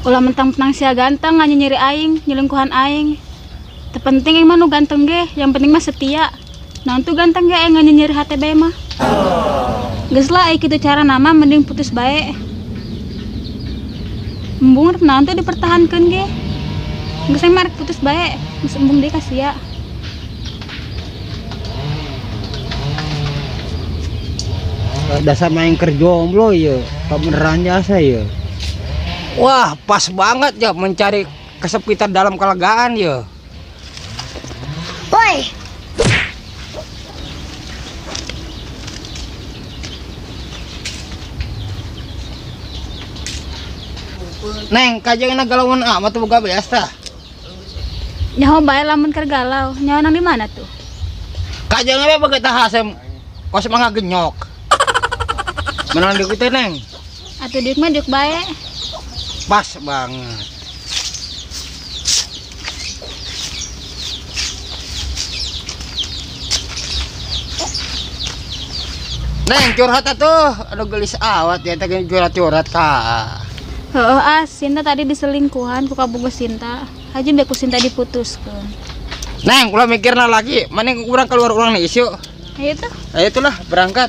Ulah mentang-mentang sia ganteng nganya nyeri aing, nyelingkuhan aing. Terpenting emang nu ganteng ge, yang penting mah setia. Nah tuh ganteng ge nganya nyeri hati bae mah. Geus lah kitu cara nama mending putus bae. Embung rek naon tuh dipertahankeun ge. Geus marek putus bae, geus embung deui ka sia. Dasar main kerjomblo ya, beneran jasa ya. Wah, pas banget ya mencari kesepitan dalam kelegaan ya. Woi, Neng, kajengna galauan amat tuh boga beas tah. Nyaho bae lamun keur galau, nyaho nang di mana tuh? Kajengna we boga tah asem kos mangga genyok. Menang di kitu Neng. Atuh deuk mah deuk bae. Pas banget. Neng curhat atuh, aduh gelis awat ya teh curhat-curhat ka. Heeh, Sinta tadi diselingkuhan ku kabogoh Sinta. Haji beku Sinta diputuskeun. Neng, ulah mikirna lagi, mending kurang keluar ulang nih isu. Ayo tuh. Ayo itulah berangkat.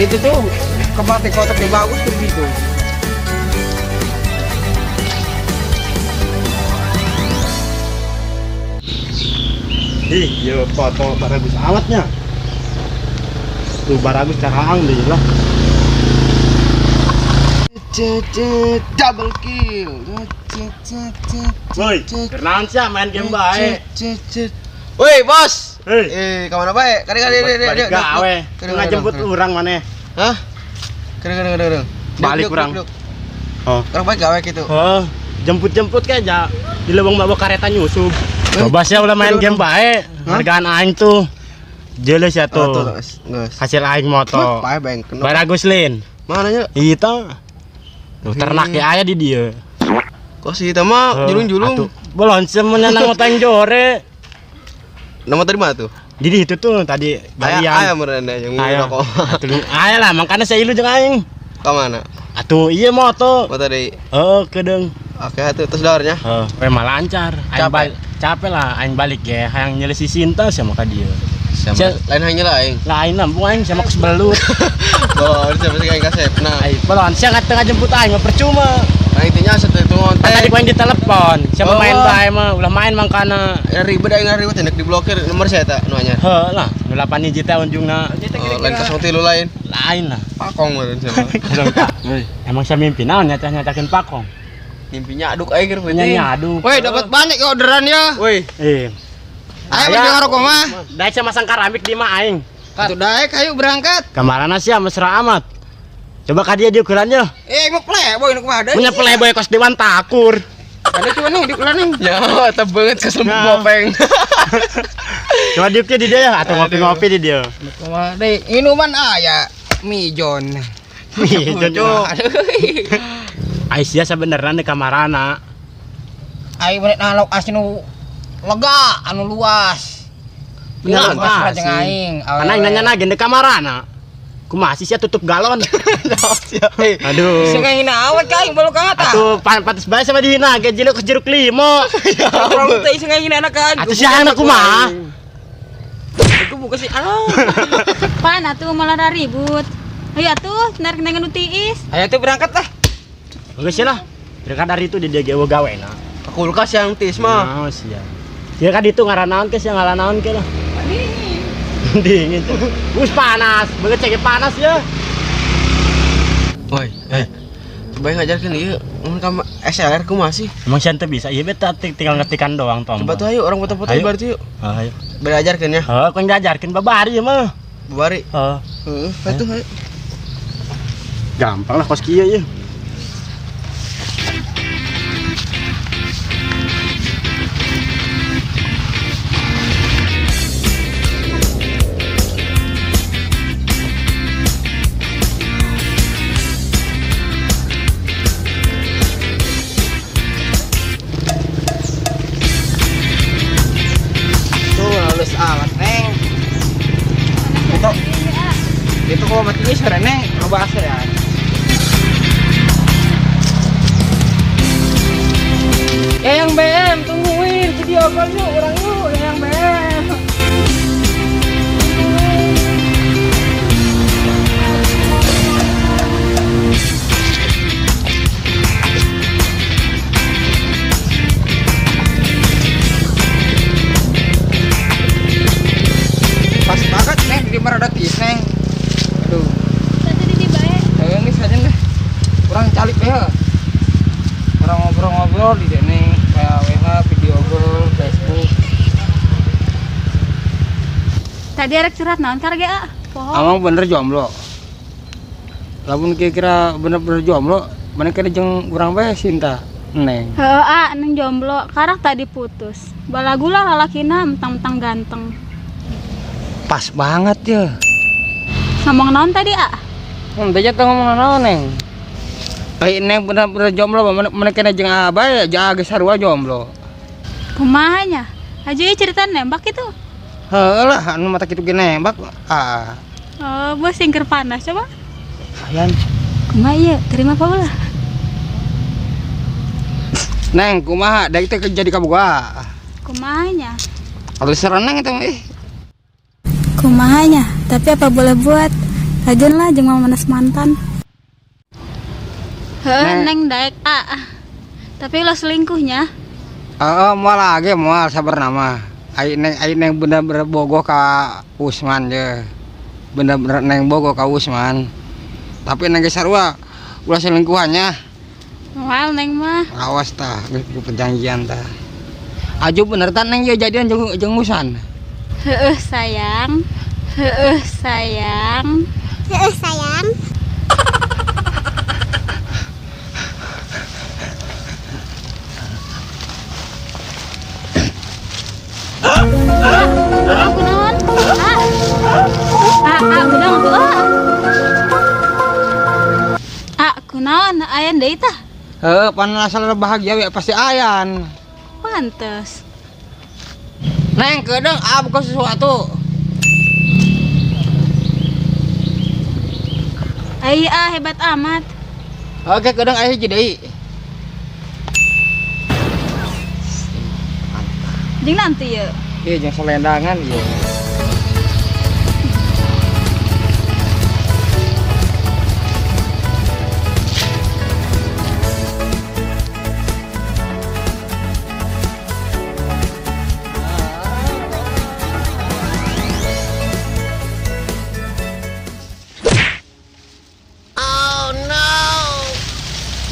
Itu tuh kemati kotak yang bagus tuh gitu. Ih, ya foto Baragus alatnya. Tuh Baragus carang deh lah. Double kill. Woi, kenaon sih main game bae. Woi, bos. Hei, Kemana bae? Kadang gawe. Ngajemput urang maneh. Hah? Kadang. Balik urang. Oh. Orang baik gawe gitu. Oh, jemput-jemput kayak aja di leuweung bawa kereta nyusup. Bebas ya ulah main game bae. Hargaan aing tuh. Jelas ya tuh. Hasil aing moto. Bae beng. Baragus Lin. Mana nya? Itu. Tuh ternak aya di dieu. Kok sih kita mah julung-julung. Belum semuanya nang utang jore. Nama tadi mana tuh? Jadi itu tuh tadi Ayah merenda yang rokok. Aya lah, makanya saya ilu jeung aing. Ka mana? Atuh iya moto. Moto deui. Oh, kedeung. Oke, atuh terus dawarnya. Heeh, we mah lancar. Aing capek lah aing balik ge, hayang nyelesi Sinta sama ka dieu. Lain hanya lah aing. Lain lampung aing sama kus belut. Oh, siapa sih kayak kasepna. Aing belon sia tengah jemput aing mah percuma. Nah intinya satu itu ngonten. Tadi ku aing ditelepon, siapa main bae mah ulah main mangkana. Ribet aing ribet hendak diblokir nomor saya tak nu anyar. Heuh lah, nu 8 hiji teh unjungna. Lain 03 lain. Lain lah. Pakong meureun sama. Emang saya mimpi naon nyata-nyatakeun pakong. Mimpinya aduk aing keur penting. Nyaduk. Woi, dapat banyak ya orderan ya. Woi. Ayo mendengar rokok mah. Daek sama masang keramik di mah aing. Atuh daek ayo berangkat. Kamarana sia mesra amat. Coba ka dia di ukurannya. Mau playboy nu kumaha deui. Punya playboy kos Dewan Takur. Ada cuma nih di ukuran nih. Ya, tebet kesel Nah. bopeng. Coba diuknya di dia ya atau ngopi-ngopi di dia. Kumaha deui? Minuman aya mijon. Mijon. Aisyah sebenarnya di kamarana. Ai bener nalok asinu lega anu luas. Bener pas sih. jeung aing. Karena yang nanya lagi di kamarana. Kumaha sih tutup galon. Aduh. Sing ngina awet ka aing baru ka ngata. Atuh pantes bae sama dihina ge jeruk limo. Orang teh sing ngina anak kan. Atuh sia anak kumaha? Aku buka sih anu. Pan atuh malah ribut. Ayo atuh, narik nengen utiis. Ayo tuh berangkat lah. Geus lah. Dekat dari itu di dia gawe na. Kulkas yang tis mah. Nah, sia. Dia kan itu ngaranaon ke sia ngalanaon ke lah. Dingin tuh. Bus panas, beget cek panas ya. Woi, coba ngajarkeun ieu. Mun ka SLR kumaha sih? Emang siapa bisa? Iya beta tinggal ngetikan doang tombol. Coba tuh ayo orang foto-foto Ayo. berarti yuk. Ayo. Belajarkeun ya. Heeh, kau ngajarkeun babari ya mah. Bari. Heeh. Heeh, atuh ayo. Gampang lah kos kieu ya. Tuh halus alat neng. Itu kalau mati ini sore neng coba asa ya. Yang BM tungguin video call yuk orang yuk yang BM. Pas banget neng di Maratis neng. Aduh, Tadi di bae. ini saja deh. Kurang calik ya. Orang ngobrol-ngobrol di sini kayak WH, video call, Facebook. Tadi arek curhat naon karge a? Poho. Amang bener jomblo. Lamun kira-kira bener-bener jomblo, mana kena jeung urang bae cinta. Neng. Heuh a, neng jomblo, karak tadi putus. Balagula lalakina mentang-mentang ganteng. Pas banget ya. Ngomong naon tadi a? Teh teh ngomong naon neng. Neng bener-bener jomblo, mana kena jeung abah ya jaga sarua jomblo. Kumahanya? Aja ieu cerita nembak itu. Heuh lah, anu mata kitu ge nembak. Ah, Oh, bos singkir panas coba. ayan. Kumaha ieu? Terima apa ulah? Neng, kumaha? Da itu jadi kaboga. Kumahanya? Kalau serenang itu mah Kumahanya? Tapi apa boleh buat? Rajin lah jeung manas mantan. Heuh, neng daek a. Tapi ulah selingkuhnya. moal lagi moal sabar nama. Ai neng bener-bener bogoh ka Usman je. Bener-bener neng bogoh ka Usman. Tapi neng ge sarua ulah selingkuhannya. Moal neng mah. Awas tah, geus perjanjian tah. Aju bener tah neng ye jadian jeung Usman. Heuh sayang. Heuh sayang. Heuh sayang. Aku naon? Gudang tuh. Kunaon ayan deui tah? Heuh, pan asal bahagia we pasti ayan. Pantes. Neng kedeung buka sesuatu. Ai hebat amat. Oke, kedeung aya hiji deui. Jeung nanti ya. Ieu jeung selendangan ieu.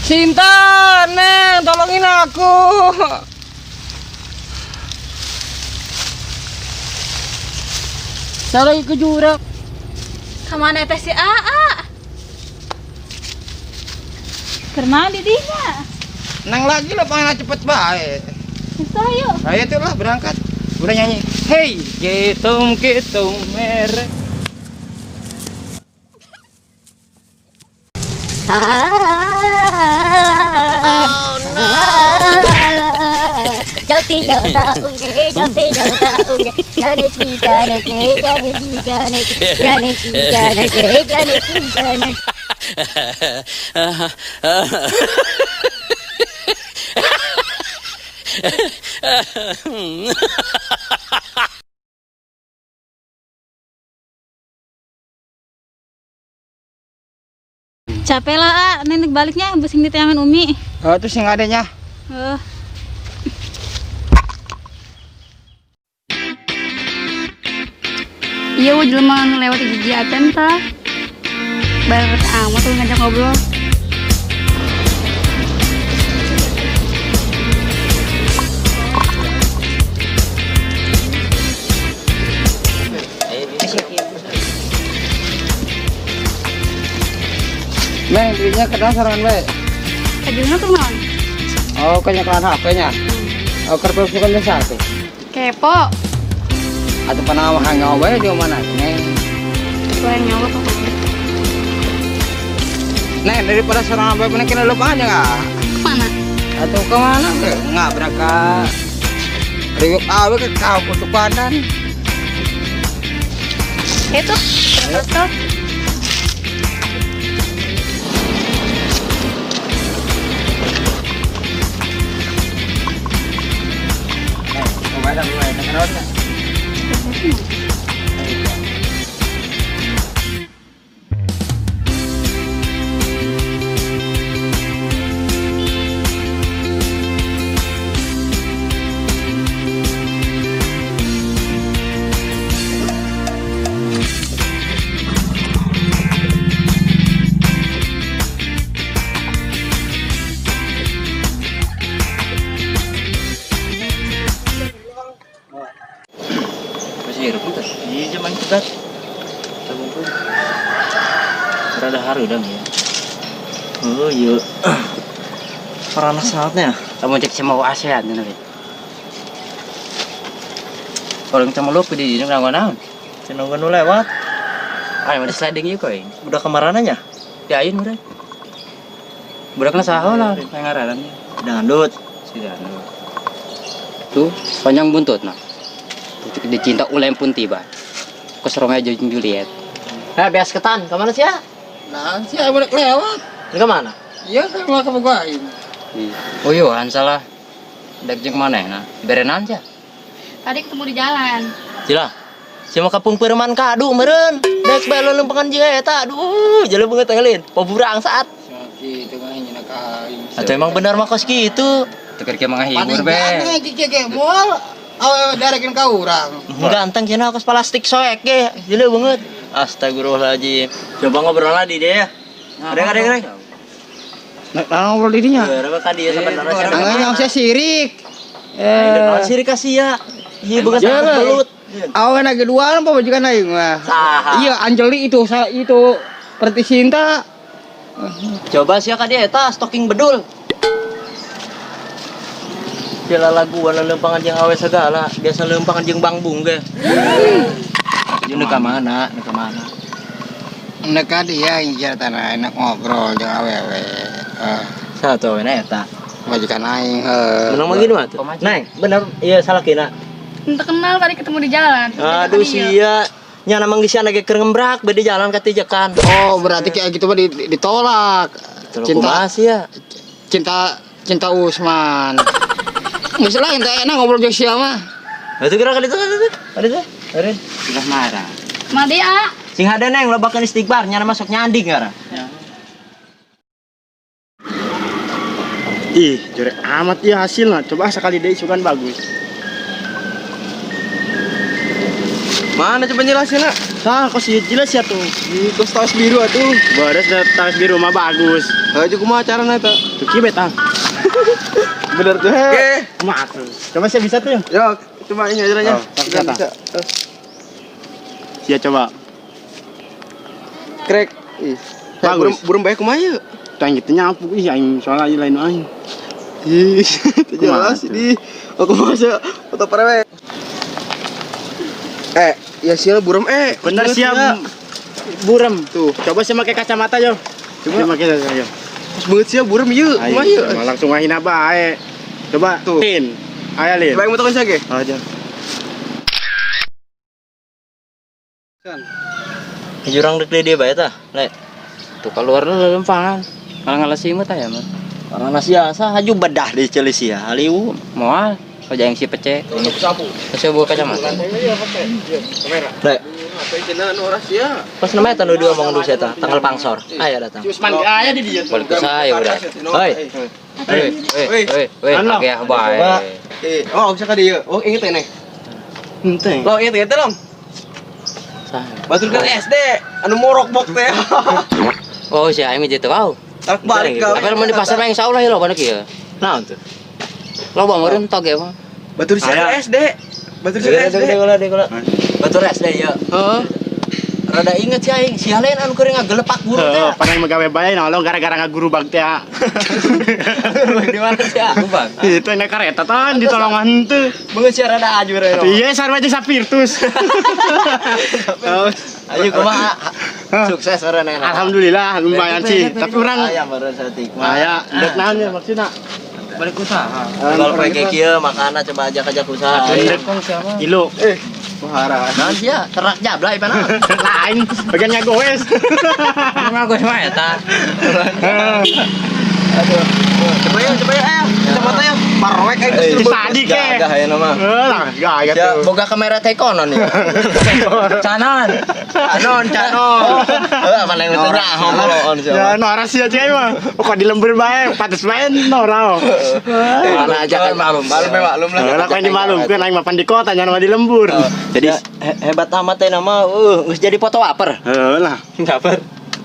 Cinta, Neng, tolongin aku. Saya lagi ke jurang. Kemana teh si Aa? Karena didinya. Nang lagi lah pengen cepet baik. Bisa yuk. Ayo tuh lah berangkat. Udah nyanyi. Hey, kitung merek. Capek lah, nenek baliknya pusing di tayangan Umi. Oh, terus yang adanya. Eh, iya, wah jelema lewat kegiatan ta. Bareng amat tuh ngajak ngobrol. Neng, belinya kadang sarangan baik. Kajulnya tuh non. Oh, kenyakan HP-nya. Oh, kertas bukannya satu. Kepo. Atau panama hanya bae di mana? Neng. Gue yang nyawa pokoknya. Neng, daripada sarangan baik neng kena lupa aja nggak? Kemana? Atau kemana? Nggak berangkat. Riwuk awe ke kau untuk badan. Itu. Betul. Badan mulai kenal tak? Masih hirup kita. Iya, zaman kita. Tabung pun. Rada haru dah ya. Oh iya. Parana saatnya. Kamu cek sama ASEAN nanti. Orang kita meluk di sini nggak naon. Cenongan nu lewat. Ayo ada sliding yuk koy. Udah kemarananya. Diain udah. Budak na saho lah ngararan. Dangdut. Si Danu. Tuh, panjang buntut nah. Dicinta ulem pun tiba. Keserong aja Juliet. Nah, bias ketan. Kemana sih ya? Nah, si ayo budak lewat. Kemana? Iya, kan mau ke Bogain. Oh iya, salah. Dek jeung maneh nah. Berenan aja. Tadi ketemu di jalan. Cila. Si mau kapung Firman kadu meureun. Dek balon lempengan jeung eta. Aduh, jalan banget ngelin. Paburang saat. Gitu kan nyana kain. Atau emang benar mah kos gitu. Teker ke menghibur be. Paling gede moal. Awe darekin ka urang. Ganteng cenah kos plastik soek ge. Jalan banget. Astagfirullahaladzim. Coba ngobrol lagi deh ya. Ada. Nah, ngobrol di dinya. Ya, apa kadi sebenarnya. Nanganya saya sirik. Sirik kasih ya. Iya bekas belut. Awe na geduan apa juga aing mah. Iya, Anjeli itu Perti Sinta. Coba sia ka dia eta stocking bedul. Jela lagu wana lempangan jeung awe segala, biasa lempangan jeung bangbung ge. Jeung ka mana? Neka dia yang tanah enak ngobrol jeung awewe. Satu we eta. Majikan aing Menang mah gini mah tuh. Neng, bener iya salah kina. Entah kenal tadi ketemu di jalan. Aduh sia. Nya namang geus ana ge keur ngembrak bade jalan ka tijakan. Oh, berarti kayak gitu mah ditolak. Cinta Usman. Geus lain teh enak ngobrol jeung sia mah. Atuh kira ka ditu. Ada. Sudah marah. Madia. Sing hade neng lobakeun istighfar nya masuk nyanding gara. Ih, jore amat ya hasilnya. Coba sekali deh isukan bagus. Mana coba jelasin nak? Nah, kok sih jelas ya tuh. Di kos tas biru atuh. Baris tas biru mah bagus. Aja kumaha carana eta? Tuh kibet ah. Bener tuh. Oke. Kumaha tuh. Coba saya bisa tuh. Yo, coba ini ajarannya. Bisa. Sia coba. Krek. Ih. Bagus. Burung bae kumaha ieu? tang gitu nyapu ih aing soalnya lain aing. Ih, jelas ini. Aku masa foto parewe. Ya siapa buram Bener siap. Buram tuh. Coba sih pakai kacamata yo. Coba pakai yo. Pas banget siapa buram ieu. Kumaha ieu? Langsung ngahina bae. Coba Tuh. Lin. Aya Lin. Coba yang motokan saya ge. Aja. Jurang dek dia bae tah. Lek. Tuh keluar lempangan. Ngalah simut aya mah. Orang nasiya sa haju bedah di celisia. Aliu moal. Aja yang si pece. Sapu. Kasih bawa kacamata. Lek. Apa cenah anu rahasia? Pas namanya tanu dua omong dulu saya tanggal pangsor. Ayo datang. Usman aya di dia. Balik ke saya udah. Hei. Hei, agak bae. Oh, bisa ka dieu. Oh, inget teh. Henteu. Lo inget teh long. Batur kan SD, anu morok bok teh. Oh, si aing gitu kau. Tak balik kau. Tapi mau di pasar mah insyaallah ya lo banyak ya. Naon tuh? Lo bangunin toge mah. Batur siapa SD? Batur siapa SD? Batur SD ya. Heeh. Rada inget sih aing, si Halen anu keur ngagelepak guru teh. Panai magawe bae nolong gara-gara ngaguru bag teh. Di mana sih aku, Bang? Itu enak kareta tan ditolongan teu. Beungeut sih rada ajur ya. Tapi ieu sarua jeung sapirtus. Ayo kumaha? Sukses orang enak. Alhamdulillah lumayan sih. Tapi urang aya baru satik. aya dek naon ya maksudna. Balik usaha. Kalau kayak kieu makana coba ajak-ajak usaha. Kilo. Mahara. Naon sih ya? Terak jablay pana. Lain bagian ngagoes. Ngagoes mah eta. Coba ya, ayo. Kacamata ya. Parwek aing Tadi ke. Gagah aya nama. Lah, gaya Ya, tuh. boga kamera tekonon ya. Canon. Apa yang tengah homoloon sih. Ya, nora sih aja mah. Kok di lembur bae, pantes bae nora. Mana aja kan maklum lah. Lah kan dimaklumkeun aing mapan di kota nya mah di lembur. Jadi hebat amat teh nama geus jadi fotografer. Heeh lah.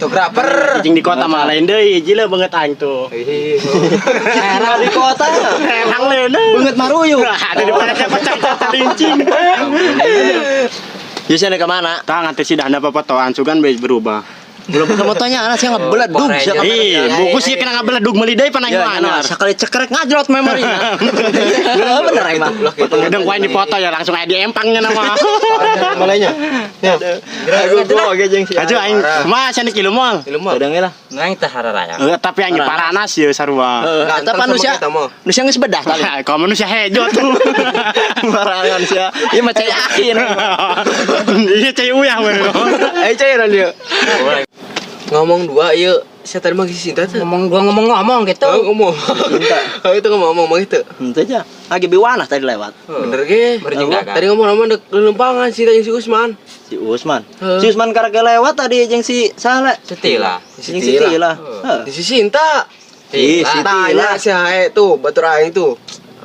fotografer. Cicing di kota mah lain deui, jila banget aing tuh. Era di kota. Emang leuna. Banget maruyu. Ada di mana cacak lincing. Biasanya ke mana? Tah nganti si dahna papotoan sugan beus berubah. Belum ketemu tanya anak sih ngebeledug sih. Ih, buku sih kena ngabeledug meuli deui panah Ya, anyar. sekali cekrek ngajrot memorinya. Bener emang. Kadang kuain dipoto ya langsung aya di empangnya nama. Malainya. Ya. Gua ge jeung si. Aju aing mah cenah kilu moal. Kadang lah. Nang teh hararaya. Tapi aing paranas ieu sarua. Eta manusia. Manusia geus bedah tali. Kalau manusia hejo tuh. Barangan sia. Ieu mah cai yakin. Iya cai uyah we. Ayo cairan dia. Ngomong dua ieu. Saya tadi mah Sinta tuh. Ngomong gitu. Ngomong. Oh itu ngomong gitu. Henteu aja. Lagi biwanah tadi lewat. Bener ge. Berjinggaga. Tadi ngomong-ngomong dek lempangan Sinta jeung si Usman. Si Usman. Si Usman karek lewat tadi jeung si Sale. Setila. Si Setila. Di si Sinta. Ih, si Tanya si Hae tuh, batur aing tuh.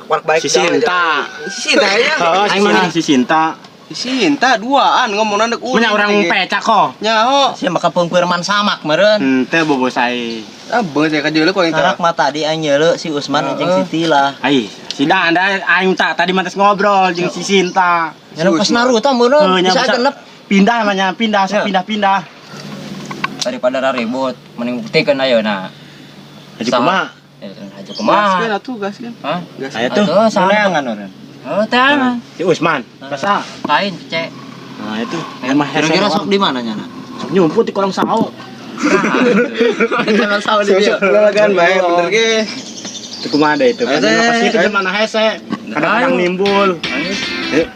Wark baik Si Sinta. Si Sinta ya. Oh, si Sinta. Si Sinta duaan ngomongna dek Punya orang pecak kok. Nyaho. Si maka pengkirman samak meureun. Henteu bobo sae. Ah beut ya ka jeuleuh kok Karak mah tadi aing nyeuleuh si Usman jeung si Tila. Ai, si Danda aing tadi mantes ngobrol jeung si Sinta. Nya pas Naruto meureun bisa genep. Pindah namanya, pindah. Daripada ribut mending buktikeun ayeuna. Haji kumaha? Haji kumaha? Gaskeun. Hah? Aya tuh, sorangan orang. Oh, tah. Si Usman. Masa? Lain, Cek. Nah, itu. Emang Kira-kira sok di mana nya? sok nyumput di kolong sawo. Jangan salah di dia. Lalagan bae bener ge. Itu kumaha deh itu. Kan pasti itu mana hese. Kadang-kadang nimbul. Ayo.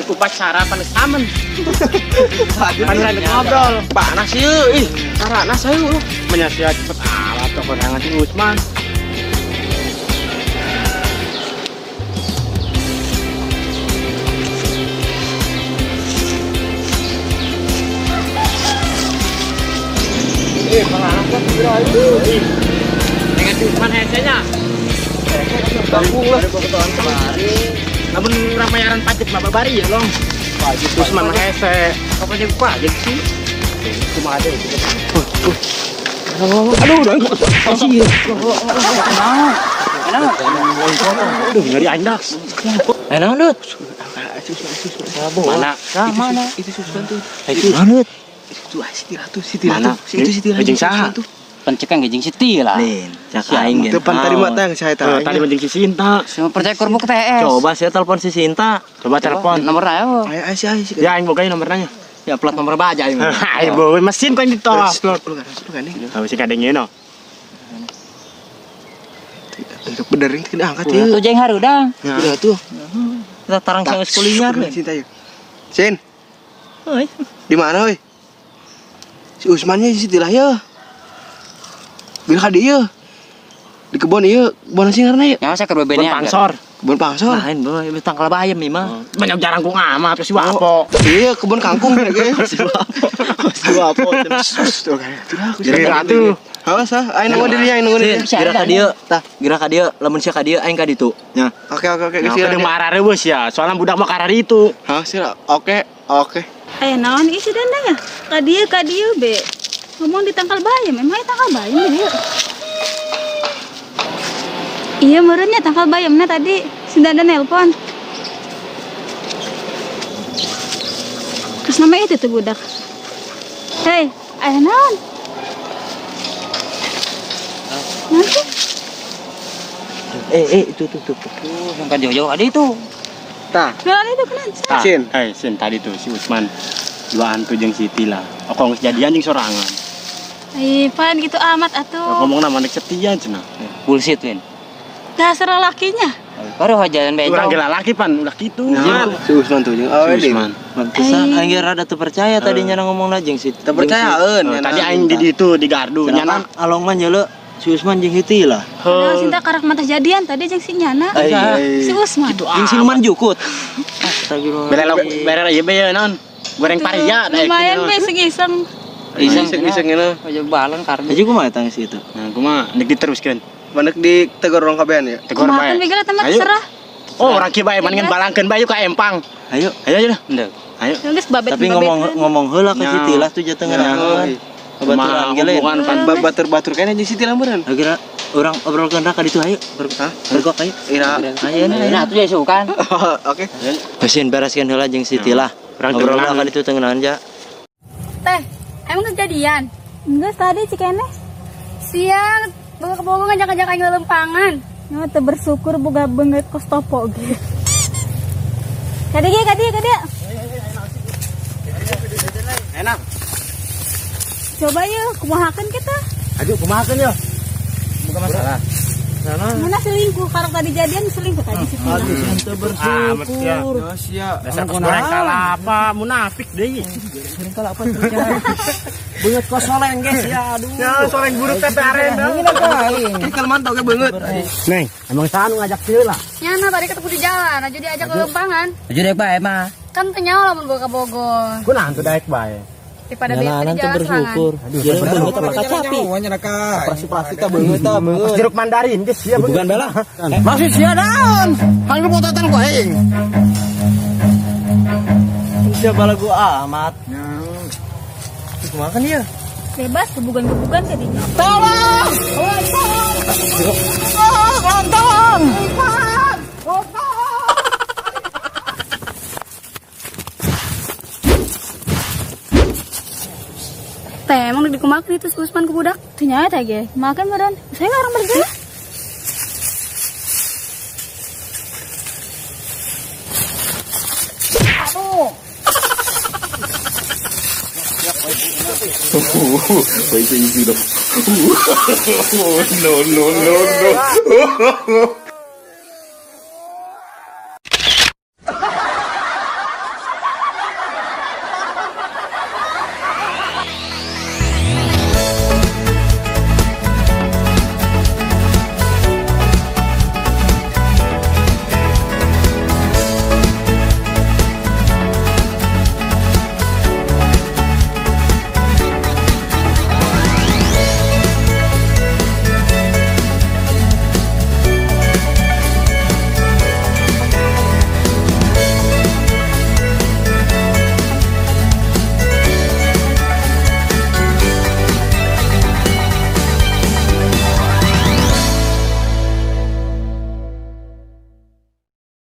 Upacara panas aman. Panas ngobrol. Panas ieu ih. Karana saya lu. Menyasia cepet alat toko tangan si Usman. Pengalaman kira itu. Dengan si Usman hesenya. Bangkung lah. Namun ramayaran pajak mah babari ya, Long. Pajak Usman mah hese. Apa jadi pajak sih? Kumaha deh itu. Aduh, ngeri aing dah. Enak Dut. Mana? Mana? Itu Susman tuh. Itu Dut. Itu Siti Ratu, Siti Mana? Ratu. Itu Siti Ratu. Jeung saha? Pencekan gejing Siti lah. Nin, Si aing gen. depan tadi mata yang saya tahu. Tadi mending si Sinta. Semua percaya kurbuk TS. Coba saya telepon si Sinta. Coba telepon. Nomor ayo. Ayo sih. Ya aing boga nomornya. Ya plat nomor baja aing. Ayo boy mesin kau ini toh. Lu kan nih. Tahu sih kadengnya no. Bener ini tidak angkat Tuh ya. jeng harudang. Udah tuh. Kita tarang sang sekulinyar. Sinta yuk. Sin, Oi. di mana woi? Si Usmannya di situ lah ya. Bila ka dia. Di kebun ieu, kebun singarna ya. Yang saya ke Bon bebennya. pansor. Kebun pangsor. Lain boy, itu tangkal bayam nih mah. Banyak jarang ku ngamat si wapo. Iya, kebun kangkung ya guys. Si wapo. Tuh kan. Jadi ratu. Awas ah, ayo nunggu dirinya, nunggu dirinya. Gira ka dieu, tah, gira ka dieu, lamun sia ka dieu aing ka ditu. Nya. Oke, Nah, kasih kadang marare bos ya. Soalnya budak mah karar itu. Hah, sira. Oke. Ayo naon isi dendang ya? Kadieu be. Ngomong di tangkal bayam, emang tangkal bayam dia. Iya merenya tangkal bayamnya tadi si Danda nelpon. Terus nama itu tuh budak. Hei, ayo naon? Nanti Itu tuh. Yang ka jauh-jauh ada itu. Tah, jalan itu kan. Ah, Sin. Sin tadi tuh si Usman. Duaan tuh jeung Siti lah. Aku kejadian jeung sorangan. Pan gitu amat atuh. Ngomong nama nek setia cenah. Bullshit Win. Dasar lakinya. Baru jalan Urang bencong. gila laki pan udah gitu. Nah, si Usman tuh jeung awe Si deh. Usman. Pantesan aing ge rada teu percaya tadinya ngomong jeung si. Terpercayaan. Tadi aing di ditu di gardu Nyana nyana. along mah nyeuleuh si Usman jeung Hiti lah. Padahal Sinta karak mata jadian tadi jeung si Nyana. Si Usman. Jeung Silman Jukut. Astagfirullah. Beler ieu be naon? Goreng paria da Lumayan be iseng-iseng. Iseng ini. Aja balan karena. Aja kumaha tang si itu. Nah, kumaha nek diteruskeun. Manek di tegur orang kabean ya. Tegor Kumaha bae. kan teman Ayo. serah. Oh, orang kieu bae mendingan balangkeun bae yuk ka empang. Ayo. Ayo aja dah. Ndeu. Ayo. Geus babet Tapi ngomong heula ka Ya. Siti lah tuh jatengeun. Baturan gele. Hubungan pan Batur-batur kayaknya di situ lamburan. Akhirnya orang obrolkeun ka ditu ayo. Hah? Bergok ayo. Ira. Ayo nah atuh jadi sukan. Oke. Mesin bereskeun heula jeung Siti lah. Urang Ngobrol teureungan. ka ditu tengenan aja. Teh, emang kejadian? Enggak tadi cikene. Siang, boga ngajak-ngajak aing lempangan. Nyawa teu bersyukur boga beungeut kos topo ge. Kadi. Enak. Coba yuk, kumahakeun kita. Aduh, kumahakeun ya. Bukan masalah. Mana selingkuh? Karena tadi jadian selingkuh tadi si Tina. Teu bersyukur. Dasar kos goreng kalapa munafik deui. Beungeut kos soleng guys ya aduh. Ya, soreng buruk teh arenda. Ini kalau mantau ke banget. Neng, emang saha nu ngajak sieu lah? Nyana tadi ketemu di jalan, aja diajak ke lempangan. Aja dek bae mah. Kan kenyawa lamun bawa ke Bogor. Kunaon teu daek bae. Daripada bete di jalan serangan. Jadi beungeut apa kacapi. Operasi ka beungeut tah beungeut. Jeruk mandarin geus sia Bukan bela. Masih sia daun. Hang pototan ku aing. Sia bala gua amat. Kumaha dia? Bebas kebugan-kebugan tadinya. Teh, emang di kumakan itu si Usman ke budak? Ternyata ge, makan badan. Saya nggak orang bergaya. Aduh. No.